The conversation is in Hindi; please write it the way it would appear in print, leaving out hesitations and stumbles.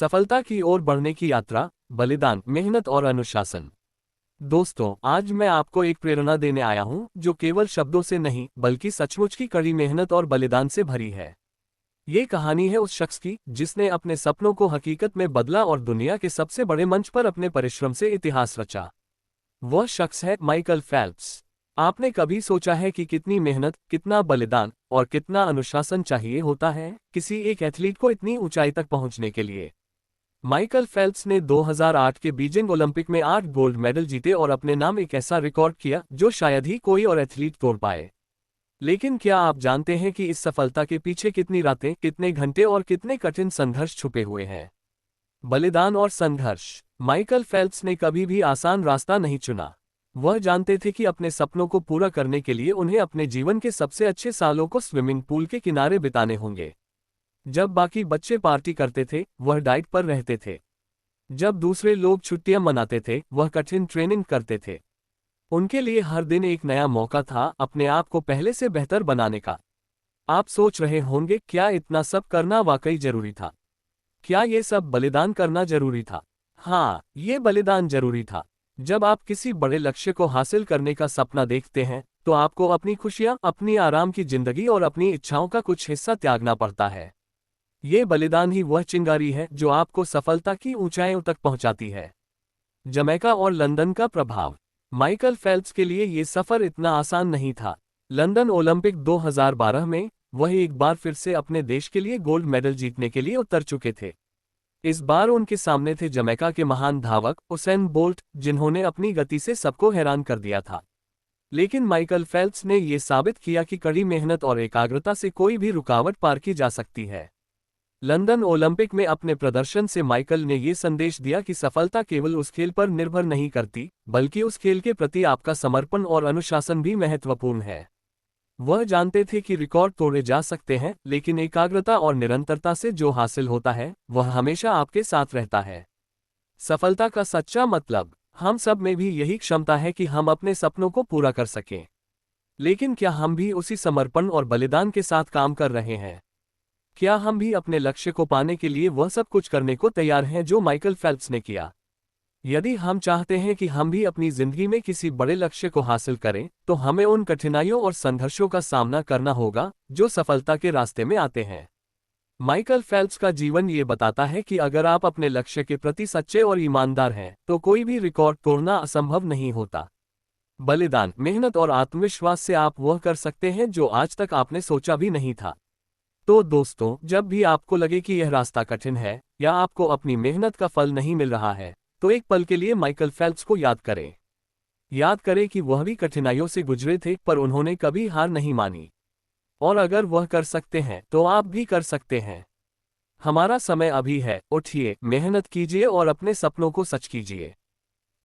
सफलता की ओर बढ़ने की यात्रा, बलिदान, मेहनत और अनुशासन। दोस्तों, आज मैं आपको एक प्रेरणा देने आया हूं जो केवल शब्दों से नहीं बल्कि सचमुच की कड़ी मेहनत और बलिदान से भरी है। ये कहानी है उस शख्स की जिसने अपने सपनों को हकीकत में बदला और दुनिया के सबसे बड़े मंच पर अपने परिश्रम से इतिहास रचा। वह शख्स है माइकल फेल्प्स। आपने कभी सोचा है कि कितनी मेहनत, कितना बलिदान और कितना अनुशासन चाहिए होता है किसी एक एथलीट को इतनी ऊंचाई तक पहुंचने के लिए? माइकल फेल्प्स ने 2008 के बीजिंग ओलंपिक में 8 गोल्ड मेडल जीते और अपने नाम एक ऐसा रिकॉर्ड किया जो शायद ही कोई और एथलीट तोड़ पाए। लेकिन क्या आप जानते हैं कि इस सफलता के पीछे कितनी रातें, कितने घंटे और कितने कठिन संघर्ष छुपे हुए हैं? बलिदान और संघर्ष। माइकल फेल्प्स ने कभी भी आसान रास्ता नहीं चुना। वह जानते थे कि अपने सपनों को पूरा करने के लिए उन्हें अपने जीवन के सबसे अच्छे सालों को स्विमिंग पूल के किनारे बिताने होंगे। जब बाकी बच्चे पार्टी करते थे, वह डाइट पर रहते थे। जब दूसरे लोग छुट्टियां मनाते थे, वह कठिन ट्रेनिंग करते थे। उनके लिए हर दिन एक नया मौका था अपने आप को पहले से बेहतर बनाने का। आप सोच रहे होंगे, क्या इतना सब करना वाकई जरूरी था? क्या ये सब बलिदान करना जरूरी था? हाँ, ये बलिदान जरूरी था। जब आप किसी बड़े लक्ष्य को हासिल करने का सपना देखते हैं, तो आपको अपनी खुशियां, अपनी आराम की जिंदगी और अपनी इच्छाओं का कुछ हिस्सा त्यागना पड़ता है। ये बलिदान ही वह चिंगारी है जो आपको सफलता की ऊंचाइयों तक पहुंचाती है। जमैका और लंदन का प्रभाव। माइकल फेल्प्स के लिए ये सफर इतना आसान नहीं था। लंदन ओलंपिक 2012 में वह एक बार फिर से अपने देश के लिए गोल्ड मेडल जीतने के लिए उतर चुके थे। इस बार उनके सामने थे जमैका के महान धावक उसैन बोल्ट, जिन्होंने अपनी गति से सबको हैरान कर दिया था। लेकिन माइकल फेल्प्स ने यह साबित किया कि कड़ी मेहनत और एकाग्रता से कोई भी रुकावट पार की जा सकती है। लंदन ओलंपिक में अपने प्रदर्शन से माइकल ने यह संदेश दिया कि सफलता केवल उस खेल पर निर्भर नहीं करती, बल्कि उस खेल के प्रति आपका समर्पण और अनुशासन भी महत्वपूर्ण है। वह जानते थे कि रिकॉर्ड तोड़े जा सकते हैं, लेकिन एकाग्रता और निरंतरता से जो हासिल होता है, वह हमेशा आपके साथ रहता है। सफलता का सच्चा मतलब। हम सब में भी यही क्षमता है कि हम अपने सपनों को पूरा कर सकें। लेकिन क्या हम भी उसी समर्पण और बलिदान के साथ काम कर रहे हैं? क्या हम भी अपने लक्ष्य को पाने के लिए वह सब कुछ करने को तैयार हैं जो माइकल फेल्प्स ने किया? यदि हम चाहते हैं कि हम भी अपनी जिंदगी में किसी बड़े लक्ष्य को हासिल करें, तो हमें उन कठिनाइयों और संघर्षों का सामना करना होगा जो सफलता के रास्ते में आते हैं। माइकल फेल्प्स का जीवन ये बताता है कि अगर आप अपने लक्ष्य के प्रति सच्चे और ईमानदार हैं, तो कोई भी रिकॉर्ड तोड़ना असंभव नहीं होता। बलिदान, मेहनत और आत्मविश्वास से आप वह कर सकते हैं जो आज तक आपने सोचा भी नहीं था। तो दोस्तों, जब भी आपको लगे कि यह रास्ता कठिन है या आपको अपनी मेहनत का फल नहीं मिल रहा है, तो एक पल के लिए माइकल फेल्प्स को याद करें। याद करें कि वह भी कठिनाइयों से गुजरे थे, पर उन्होंने कभी हार नहीं मानी। और अगर वह कर सकते हैं, तो आप भी कर सकते हैं। हमारा समय अभी है, उठिए, मेहनत कीजिए और अपने सपनों को सच कीजिए।